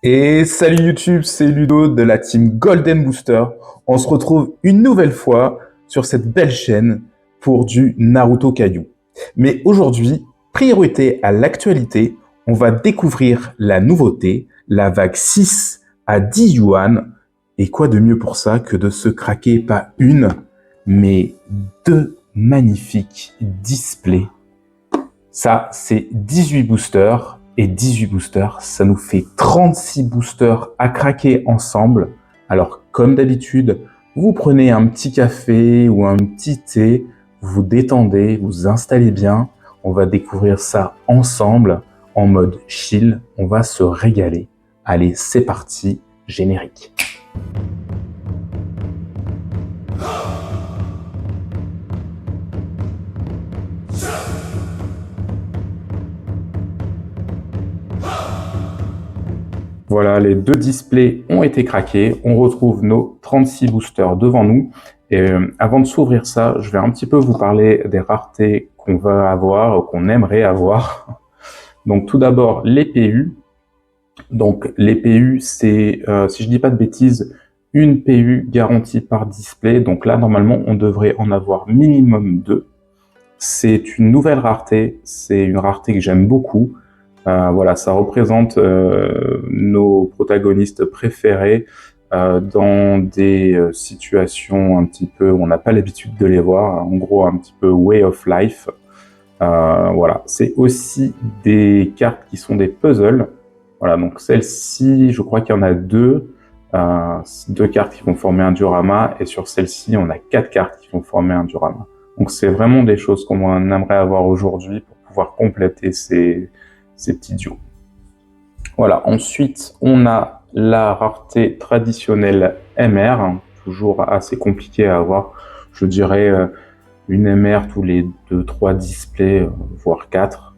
Et salut YouTube, c'est Ludo de la team Golden Booster. On se retrouve une nouvelle fois sur cette belle chaîne pour du Naruto Kaiju. Mais aujourd'hui, priorité à l'actualité, on va découvrir la nouveauté, la vague 6 à 10 yuan. Et quoi de mieux pour ça que de se craquer pas une, mais deux magnifiques displays. Ça, c'est 18 boosters. Et 18 boosters, ça nous fait 36 boosters à craquer ensemble. Alors, comme d'habitude, vous prenez un petit café ou un petit thé, vous vous détendez, vous installez bien. On va découvrir ça ensemble en mode chill. On va se régaler. Allez, c'est parti, générique. Voilà, les deux displays ont été craqués. On retrouve nos 36 boosters devant nous. Et avant de s'ouvrir ça, je vais un petit peu vous parler des raretés qu'on va avoir, qu'on aimerait avoir. Donc tout d'abord, les PU. Donc les PU, c'est, si je dis pas de bêtises, une PU garantie par display. Donc là, normalement, on devrait en avoir minimum 2. C'est une nouvelle rareté. C'est une rareté que j'aime beaucoup. Voilà, ça représente nos protagonistes préférés dans des situations un petit peu où on n'a pas l'habitude de les voir, en gros un petit peu way of life. Voilà, c'est aussi des cartes qui sont des puzzles. Voilà, donc celle-ci, je crois qu'il y en a deux cartes qui vont former un diorama, et sur celle-ci, on a 4 cartes qui vont former un diorama. Donc c'est vraiment des choses qu'on aimerait avoir aujourd'hui pour pouvoir compléter ces petits duos. Voilà, ensuite on a la rareté traditionnelle MR, toujours assez compliqué à avoir, je dirais une MR tous les 2-3 displays, voire 4.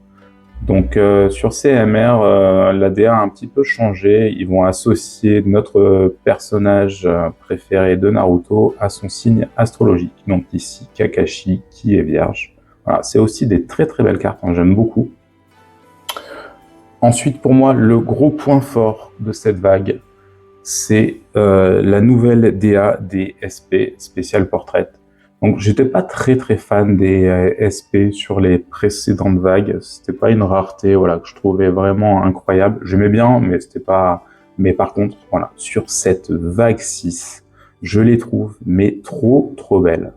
Donc sur ces MR, l'ADA a un petit peu changé, ils vont associer notre personnage préféré de Naruto à son signe astrologique, donc ici Kakashi qui est vierge. Voilà, c'est aussi des très très belles cartes, hein, j'aime beaucoup. Ensuite, pour moi, le gros point fort de cette vague, c'est la nouvelle DA des SP, Special Portrait. Donc, j'étais pas très très fan des SP sur les précédentes vagues. C'était pas une rareté, voilà, que je trouvais vraiment incroyable. J'aimais bien, mais c'était pas. Mais par contre, voilà, sur cette vague 6, je les trouve mais trop trop belles.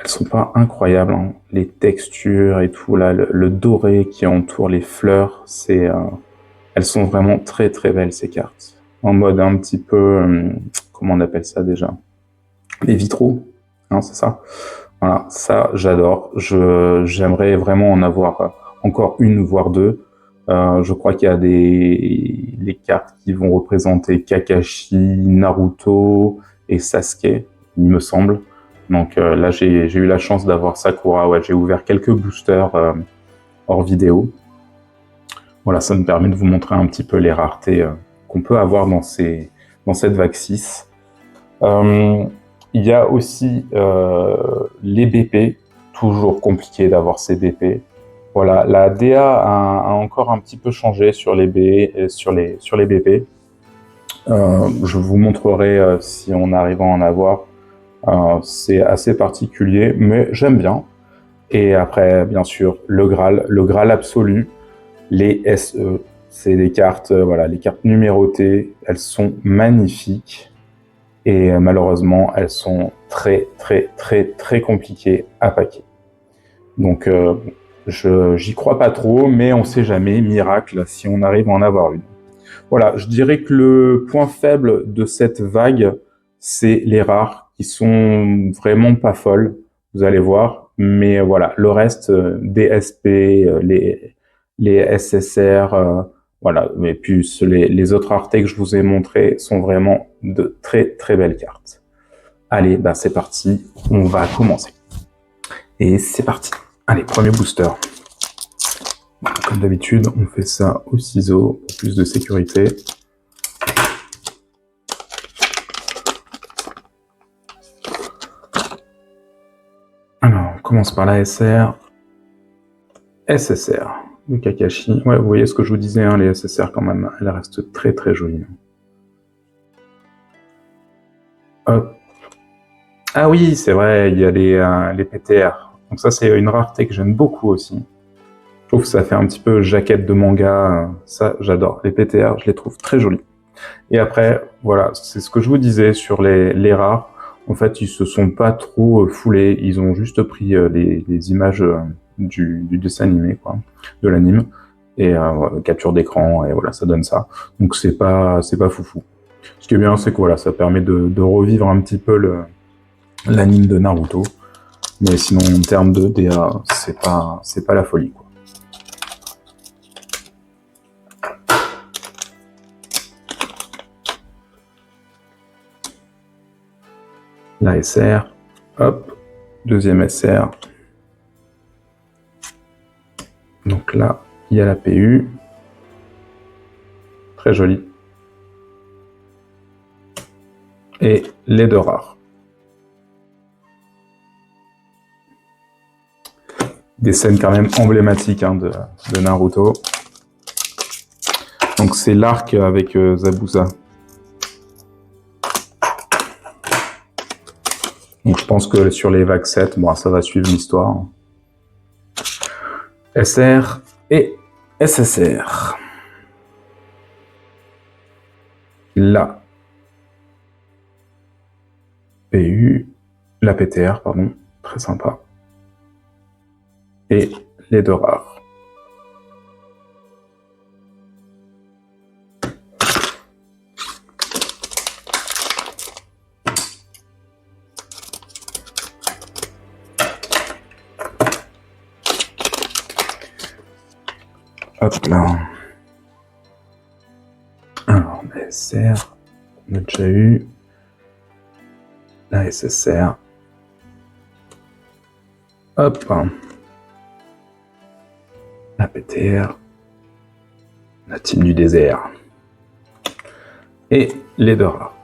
Elles sont pas incroyables, hein. Les textures et tout, là, le doré qui entoure les fleurs, elles sont vraiment très très belles ces cartes. En mode un petit peu, comment on appelle ça déjà? Les vitraux, hein, c'est ça. Voilà, ça j'adore. J'aimerais vraiment en avoir encore une voire deux. Je crois qu'il y a les cartes qui vont représenter Kakashi, Naruto et Sasuke, il me semble. Donc là, j'ai eu la chance d'avoir Sakura. Ouais, j'ai ouvert quelques boosters hors vidéo. Voilà, ça me permet de vous montrer un petit peu les raretés qu'on peut avoir dans cette vague 6. Il y a aussi les BP, toujours compliqué d'avoir ces BP. Voilà, la DA a encore un petit peu changé sur les BP. Je vous montrerai si on arrive à en avoir. C'est assez particulier, mais j'aime bien. Et après, bien sûr, le Graal absolu, les SE. C'est des cartes, voilà, les cartes numérotées. Elles sont magnifiques. Et malheureusement, elles sont très, très, très, très compliquées à packer. Donc, j'y crois pas trop, mais on sait jamais, miracle, si on arrive à en avoir une. Voilà, je dirais que le point faible de cette vague, c'est les rares, qui sont vraiment pas folles, vous allez voir. Mais voilà, le reste, DSP, les SSR, voilà, mais puis les autres raretés que je vous ai montrées sont vraiment de très très belles cartes. Allez, bah c'est parti, on va commencer. Et c'est parti. Allez, premier booster. Comme d'habitude, on fait ça au ciseau pour plus de sécurité. Alors, on commence par la SR. SSR. Le Kakashi. Ouais, vous voyez ce que je vous disais, hein, les SSR quand même, elles restent très très jolies. Hop. Ah oui, c'est vrai, il y a les PTR. Donc ça, c'est une rareté que j'aime beaucoup aussi. Je trouve que ça fait un petit peu jaquette de manga. Ça, j'adore. Les PTR, je les trouve très jolis. Et après, voilà, c'est ce que je vous disais sur les rares. En fait, ils se sont pas trop foulés. Ils ont juste pris les images du dessin animé, quoi, de l'anime, et capture d'écran, et voilà, ça donne ça. Donc c'est pas foufou. Ce qui est bien, c'est que voilà, ça permet de revivre un petit peu l'anime de Naruto. Mais sinon, en termes de DA, c'est pas la folie, quoi. La SR, hop, deuxième SR. Donc là, il y a la PU. Très joli. Et les deux rares. Des scènes quand même emblématiques hein, de Naruto. Donc c'est l'arc avec Zabuza. Donc je pense que sur les vagues 7, bon, ça va suivre l'histoire. SR et SSR. La PU, la PTR, pardon, très sympa. Et les deux rares. Hop là. Alors, la SR, on a déjà eu. La SSR. Hop. La PTR. La team du désert. Et les deux rares.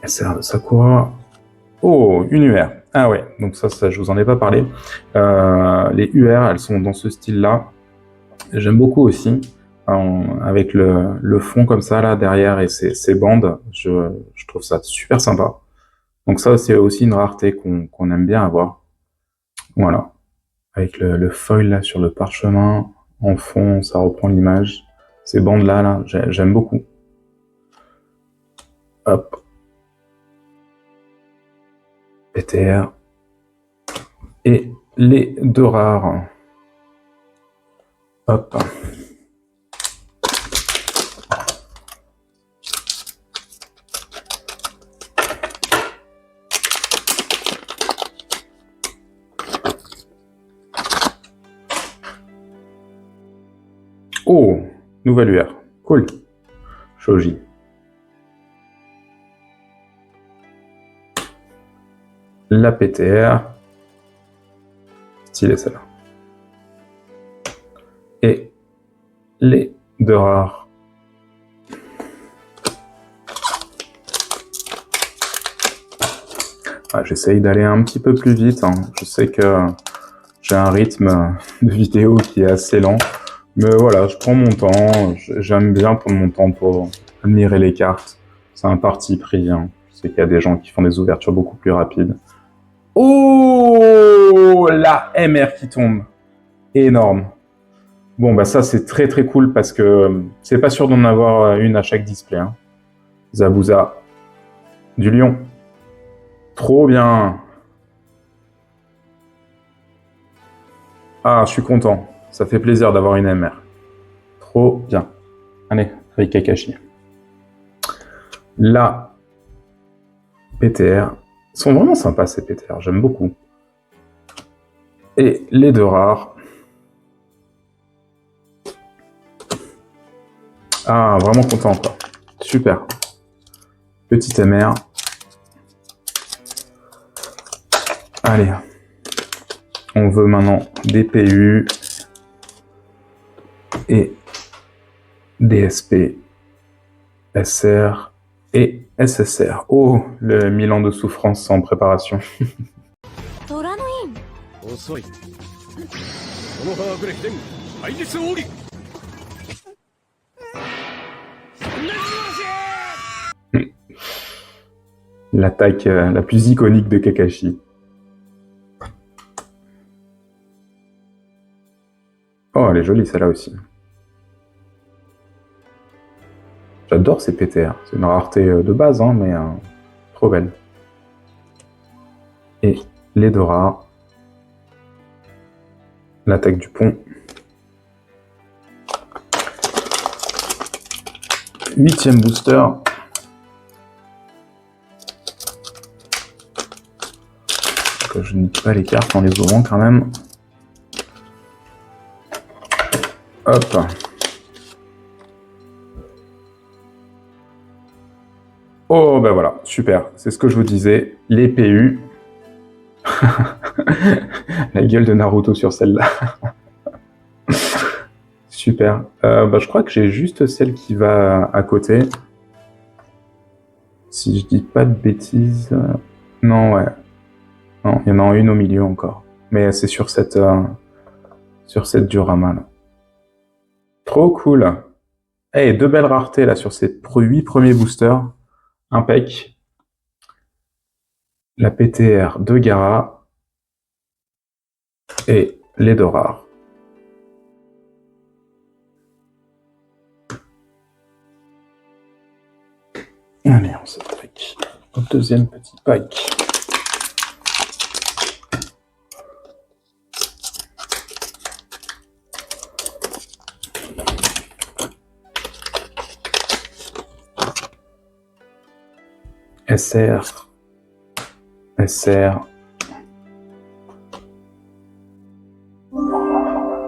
SR de Sakura. Oh, une UR. Ah ouais, donc ça je vous en ai pas parlé. Les UR, elles sont dans ce style-là. J'aime beaucoup aussi, avec le fond comme ça, là, derrière, et ces bandes. Je trouve ça super sympa. Donc ça, c'est aussi une rareté qu'on aime bien avoir. Voilà. Avec le foil, là, sur le parchemin, en fond, ça reprend l'image. Ces bandes-là, là, j'aime beaucoup. Hop. PTR. Et les deux rares. Hop. Oh, nouvelle UR. Cool. Shoji. La PTR. Stylé celle-là. Et les deux rares. Ah, j'essaye d'aller un petit peu plus vite. Hein. Je sais que j'ai un rythme de vidéo qui est assez lent. Mais voilà, je prends mon temps. J'aime bien prendre mon temps pour admirer les cartes. C'est un parti pris. Hein. Je sais qu'il y a des gens qui font des ouvertures beaucoup plus rapides. Oh, la MR qui tombe. Énorme. Bon, bah ça, c'est très très cool parce que c'est pas sûr d'en avoir une à chaque display. Hein. Zabuza. Du lion. Trop bien. Ah, je suis content. Ça fait plaisir d'avoir une MR. Trop bien. Allez, avec Kakashi. La PTR. Ils sont vraiment sympas ces PTR, j'aime beaucoup. Et les deux rares. Ah, vraiment content quoi. Super. Petite MR. Allez. On veut maintenant des PU et des SP, SR et SSR. Oh, le 1000 ans de souffrance en préparation. L'attaque la plus iconique de Kakashi. Oh, elle est jolie celle-là aussi. J'adore ces PTR. C'est une rareté de base, hein, mais trop belle. Et les deux rares. L'attaque du pont. 8e booster. Que je nique pas les cartes en les ouvrant quand même. Hop. Oh, ben voilà, super. C'est ce que je vous disais. Les PU. La gueule de Naruto sur celle-là. Super. Je crois que j'ai juste celle qui va à côté. Si je dis pas de bêtises... Non, ouais. Non, il y en a une au milieu encore. Mais c'est sur cette diorama, là. Trop cool. Eh, 2 belles raretés, là, sur ces 8 premiers boosters. Impec. La PTR de Gaara. Et les deux rares. Allez, on s'attaque au deuxième petit pack. SR. SR.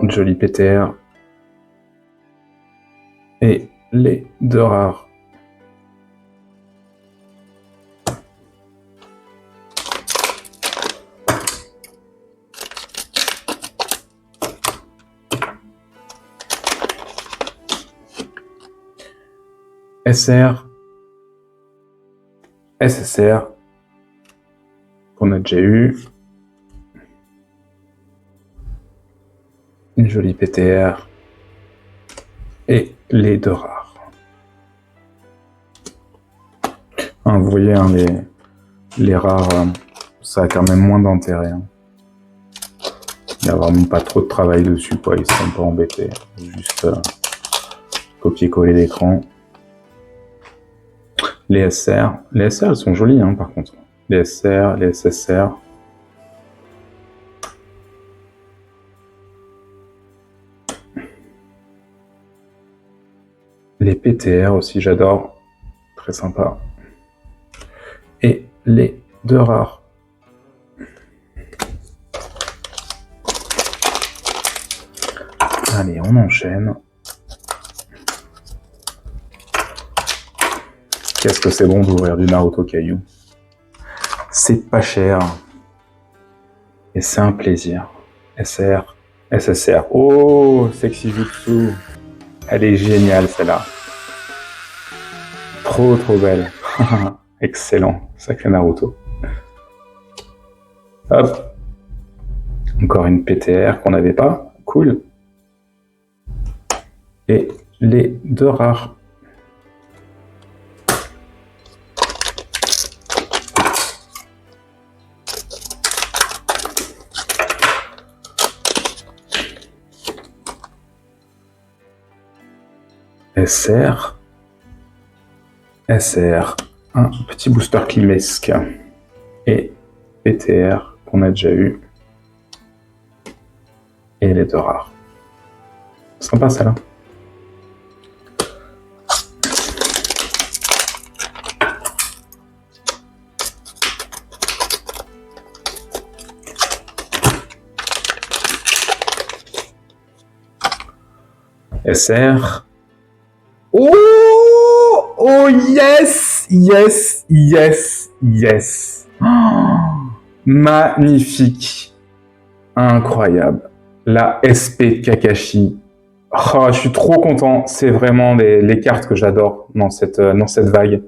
Une jolie PTR. Et les deux rares. SR, SSR, qu'on a déjà eu. Une jolie PTR. Et les deux rares. Hein, vous voyez, hein, les rares, ça a quand même moins d'intérêt. Hein. Il n'y a vraiment pas trop de travail dessus, quoi. Ils sont pas embêtés. Juste copier-coller l'écran. Les SR, elles sont jolies, hein, par contre. Les SR, les SSR. Les PTR aussi, j'adore. Très sympa. Et les deux rares. Allez, on enchaîne. Qu'est-ce que c'est bon d'ouvrir du Naruto Caillou. C'est pas cher. Et c'est un plaisir. SR, SSR. Oh, Sexy Jutsu. Elle est géniale, celle-là. Trop belle. Excellent. Sacré Naruto. Hop. Encore une PTR qu'on n'avait pas. Cool. Et les deux rares. SR, SR, un petit booster climesque et PTR qu'on a déjà eu et les deux rares. Sympa celle-là. SR. Oh yes, yes, yes, yes. Oh, magnifique. Incroyable. La SP Kakashi. Oh, je suis trop content. C'est vraiment les cartes que j'adore dans cette vague.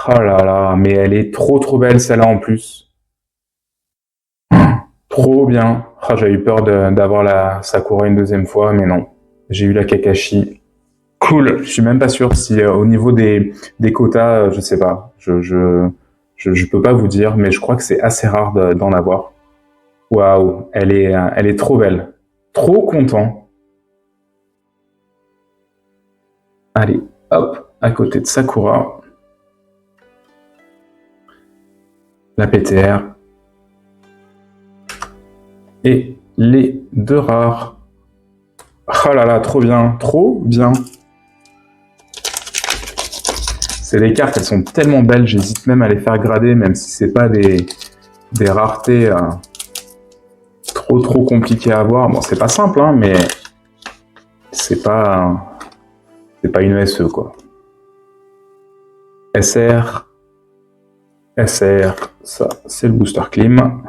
Oh là là, mais elle est trop belle celle-là en plus. Trop bien. Oh, j'avais eu peur d'avoir la Sakura une deuxième fois, mais non. J'ai eu la Kakashi. Cool. Je suis même pas sûr si au niveau des quotas, je sais pas. Je peux pas vous dire, mais je crois que c'est assez rare d'en avoir. Waouh, elle est trop belle. Trop content. Allez, hop, à côté de Sakura, la PTR et les deux rares. Oh là là, trop bien, trop bien. C'est les cartes, elles sont tellement belles, j'hésite même à les faire grader, même si c'est pas des raretés trop compliquées à avoir. Bon, c'est pas simple, hein, mais c'est pas une SE, quoi. SR, SR, ça, c'est le booster clim.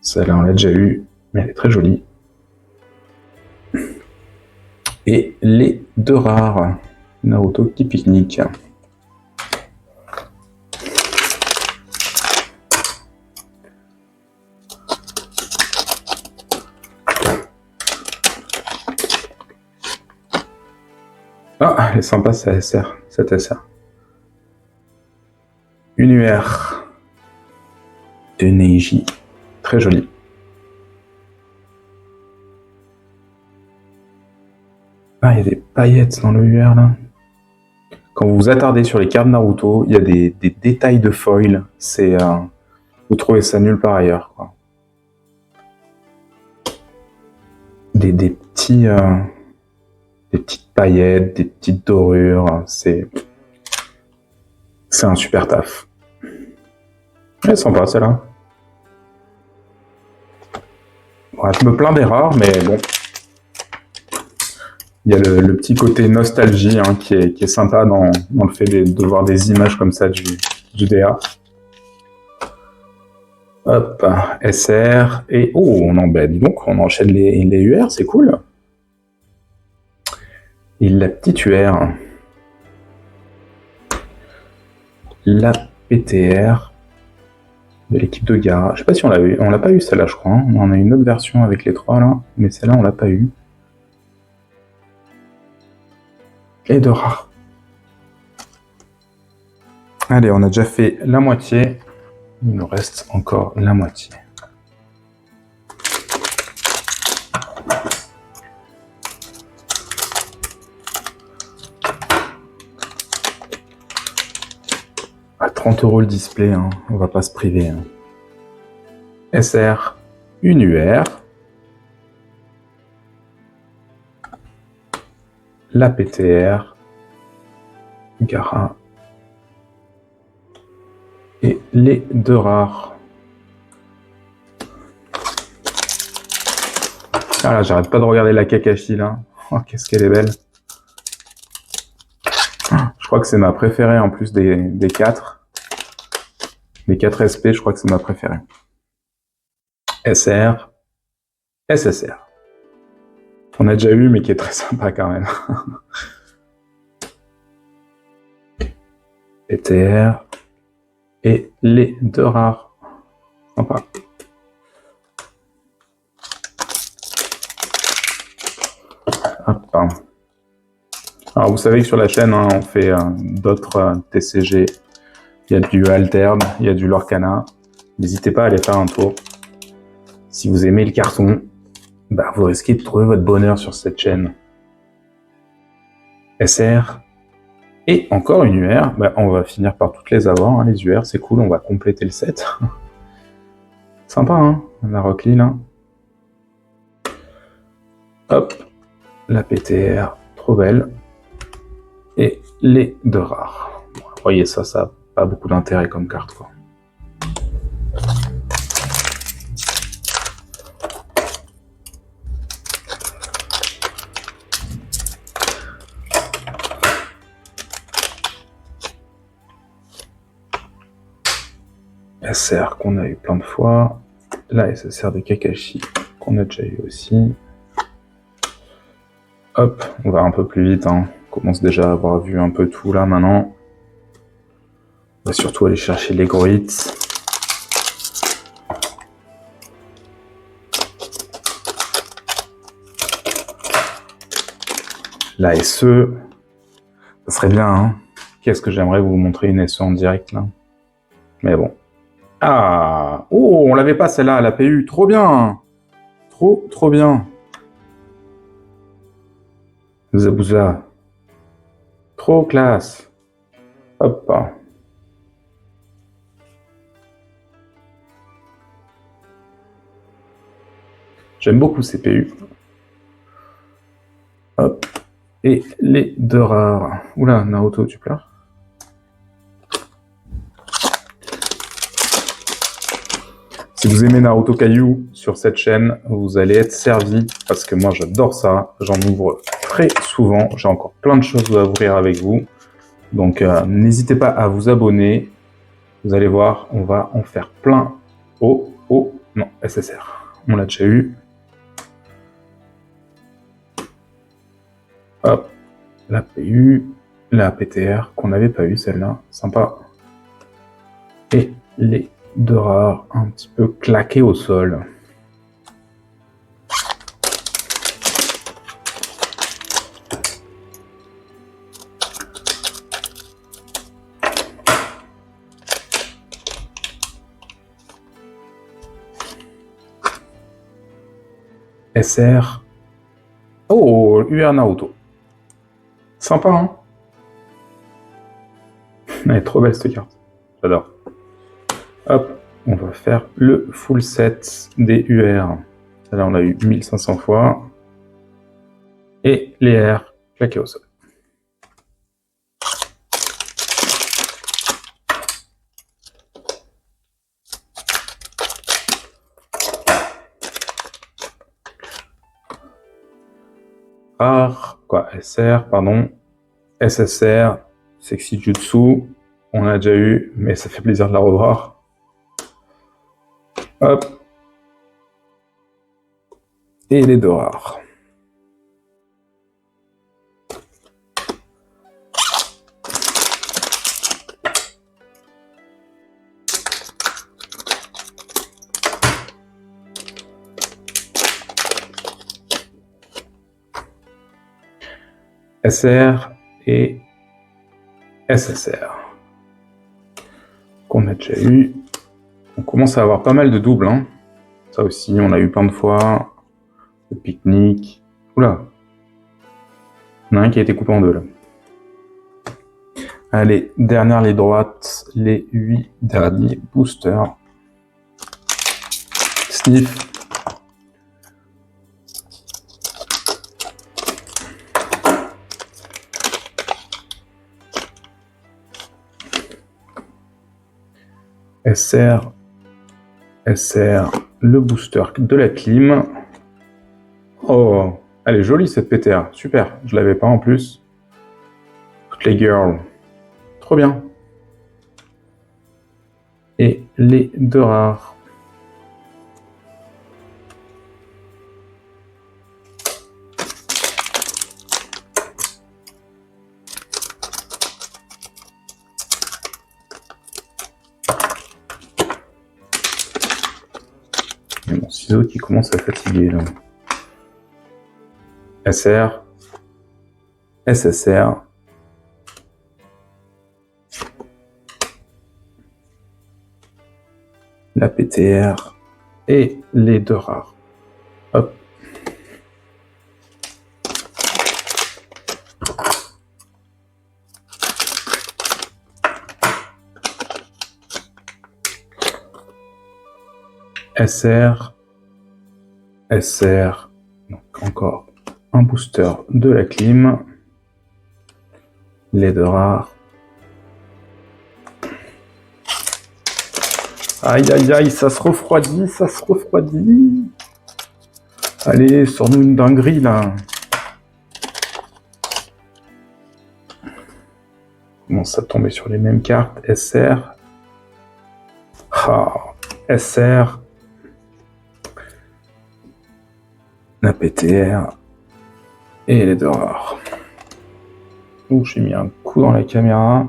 Celle-là, on l'a déjà eu, mais elle est très jolie. Et les deux rares, Naruto qui pique-nique. Ah, elle est sympa cette SR. Une UR de Neji. Très jolie. Ah, il y a des paillettes dans le UR là. Quand vous vous attardez sur les cartes Naruto, il y a des détails de foil. C'est, vous trouvez ça nulle part ailleurs, quoi. Des petites paillettes, des petites dorures. C'est un super taf. Elle est sympa celle-là. Ouais, je me plains des rares, mais bon. Il y a le petit côté nostalgie hein, qui est sympa dans le fait de voir des images comme ça du DA. Hop, SR, et oh non, bah dis donc, on enchaîne les UR, c'est cool. Et la petite UR. La PTR de l'équipe de Gaara. Je sais pas si on l'a eu, on l'a pas eu celle-là je crois. Hein. On a une autre version avec les trois là, mais celle-là on l'a pas eu. Et de rares. Allez, on a déjà fait la moitié. Il nous reste encore la moitié. À 30 € le display, hein. On va pas se priver. Hein. SR, une UR. La PTR. Gaara. Et les deux rares. Ah là, j'arrête pas de regarder la Kakashi là. Oh, qu'est-ce qu'elle est belle. Je crois que c'est ma préférée en plus des 4. Les 4 SP, je crois que c'est ma préférée. SR, SSR. On a déjà eu, mais qui est très sympa quand même. PTR. Et les deux rares. Sympa. Hop. Alors vous savez que sur la chaîne, hein, on fait d'autres TCG. Il y a du Alterne, il y a du Lorcana. N'hésitez pas à aller faire un tour. Si vous aimez le carton, bah, vous risquez de trouver votre bonheur sur cette chaîne. SR. Et encore une UR, bah, on va finir par toutes les avoir, hein, les UR, c'est cool, on va compléter le set. Sympa, hein, la Rockly, là. Hop, la PTR, trop belle. Et les deux rares. Bon, vous voyez, ça n'a pas beaucoup d'intérêt comme carte, quoi. SR qu'on a eu plein de fois. la SSR de Kakashi, qu'on a déjà eu aussi. Hop, on va un peu plus vite, hein. On commence déjà à avoir vu un peu tout là maintenant. On va surtout aller chercher les gros hits. La SE, ça serait bien, hein. Qu'est-ce que j'aimerais vous montrer une SE en direct là. Mais bon. Ah! Oh, on l'avait pas celle-là à la PU. Trop bien! Trop bien. Zabuza. Trop classe. Hop. J'aime beaucoup ces PU. Hop. Et les deux rares. Oula, Naruto, tu pleures? Si vous aimez Naruto Kaiju sur cette chaîne, vous allez être servi parce que moi j'adore ça. J'en ouvre très souvent. J'ai encore plein de choses à ouvrir avec vous. Donc n'hésitez pas à vous abonner. Vous allez voir, on va en faire plein. Non, SSR. On l'a déjà eu. Hop, la PU, la PTR qu'on n'avait pas eu celle-là. Sympa. Et les deux rares un petit peu claqués au sol. SR. Oh, UR Naruto. Sympa, hein? Elle est trop belle cette carte. J'adore. Hop, on va faire le full set des UR. Là, on l'a eu 1500 fois. Et les R claqués au sol. SR, pardon. SSR, Sexy Jutsu. On a déjà eu, mais ça fait plaisir de la revoir. Hop. Et les deux rares. SR et SSR qu'on a déjà eu. On commence à avoir pas mal de doubles, hein. Ça aussi, on l'a eu plein de fois. Le pique-nique. Oula. Il y en a un qui a été coupé en deux, là. Allez, dernière les droites, les 8 derniers boosters. Sniff. SR, le booster de la clim. Oh, elle est jolie cette PTR, super, je l'avais pas en plus. Toutes les girls, trop bien. Et les deux rares. Il y a mon ciseau qui commence à fatiguer là. SR, SSR. La PTR et les deux rares. Hop. SR, donc encore un booster de la clim, les deux rares. Aïe aïe aïe, ça se refroidit, ça se refroidit. Allez, sors-nous une dinguerie là. Commence à tomber sur les mêmes cartes. SR. Ah, SR. la PTR et les deux rares. Donc j'ai mis un coup dans la caméra.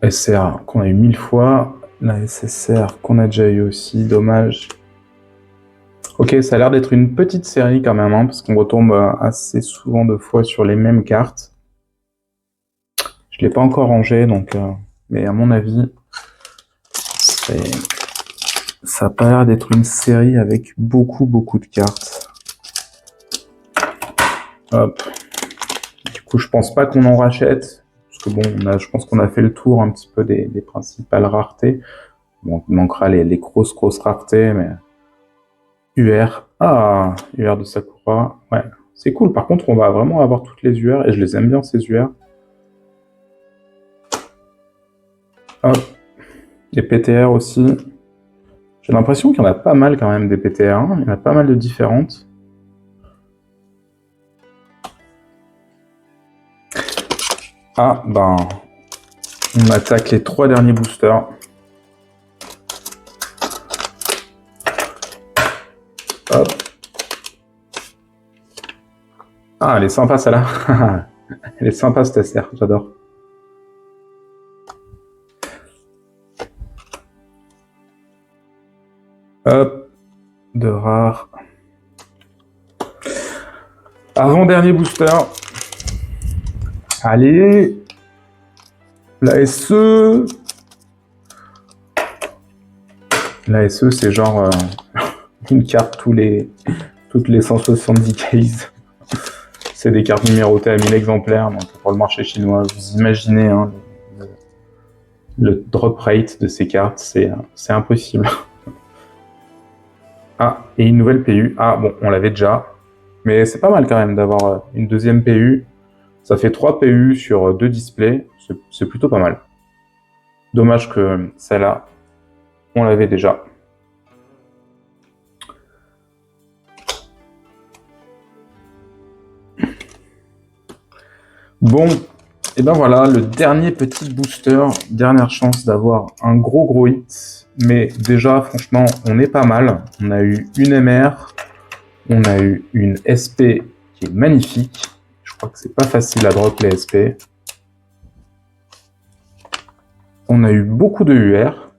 SR qu'on a eu 1000 fois, la SSR qu'on a déjà eu aussi, dommage. Ok, ça a l'air d'être une petite série quand même, hein, parce qu'on retombe assez souvent de fois sur les mêmes cartes. Je l'ai pas encore rangé, donc, mais à mon avis, ça a pas l'air d'être une série avec beaucoup de cartes. Hop. Du coup, je pense pas qu'on en rachète, parce que bon, je pense qu'on a fait le tour un petit peu des principales raretés. Bon, il manquera les grosses raretés, mais UR. Ah, UR de Sakura. Ouais, c'est cool. Par contre, on va vraiment avoir toutes les UR, et je les aime bien, ces UR. Hop. Les PTR aussi. J'ai l'impression qu'il y en a pas mal quand même des PTR. Hein. Il y en a pas mal de différentes. Ah, ben... On attaque les 3 derniers boosters. Hop. Ah, elle est sympa celle-là. Elle est sympa cette SR, j'adore. Hop. De rares. Avant-dernier booster. Allez. La SE. La SE, c'est genre une carte toutes les 170 cases. C'est des cartes numérotées à 1000 exemplaires, donc pour le marché chinois, vous imaginez hein, le drop rate de ces cartes, c'est impossible. Ah, et une nouvelle PU. Ah, bon, on l'avait déjà, mais c'est pas mal quand même d'avoir une deuxième PU. Ça fait 3 PU sur 2 displays, c'est plutôt pas mal. Dommage que celle-là, on l'avait déjà. Bon, et ben voilà, le dernier petit booster, dernière chance d'avoir un gros hit. Mais déjà, franchement, on est pas mal. On a eu une MR, on a eu une SP qui est magnifique. Je crois que c'est pas facile à drop les SP. On a eu beaucoup de UR,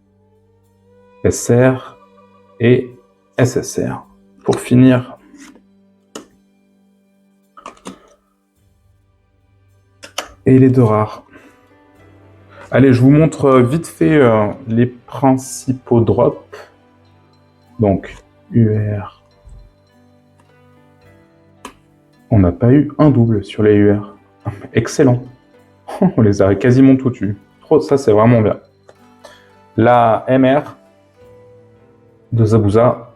SR et SSR. Pour finir, et les deux rares. Allez, je vous montre vite fait les principaux drops. Donc, UR. On n'a pas eu un double sur les UR. Excellent. On les a quasiment tous eus. Ça, c'est vraiment bien. La MR de Zabuza,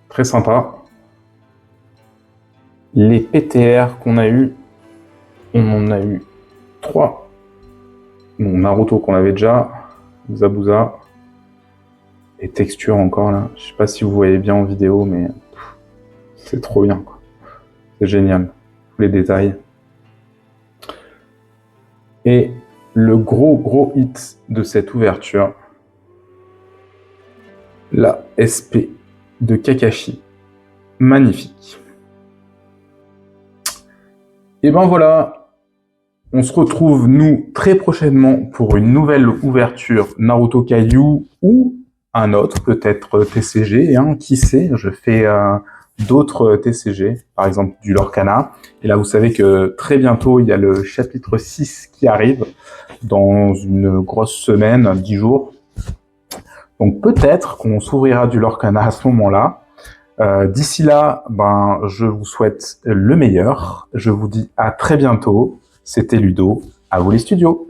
très sympa. Les PTR qu'on a eu, on en a eu 3. Bon, Naruto qu'on avait déjà, Zabuza, et textures encore là. Je sais pas si vous voyez bien en vidéo, mais c'est trop bien, quoi. C'est génial, tous les détails. Et le gros hit de cette ouverture, la SP de Kakashi. Magnifique. Et ben voilà, on se retrouve nous très prochainement pour une nouvelle ouverture Naruto Kaiou ou un autre, peut-être TCG, hein, qui sait, je fais d'autres TCG, par exemple du Lorcana. Et là, vous savez que très bientôt, il y a le chapitre 6 qui arrive, dans une grosse semaine, 10 jours. Donc peut-être qu'on s'ouvrira du Lorcana à ce moment-là. D'ici là, ben, je vous souhaite le meilleur. Je vous dis à très bientôt. C'était Ludo. À vous les studios.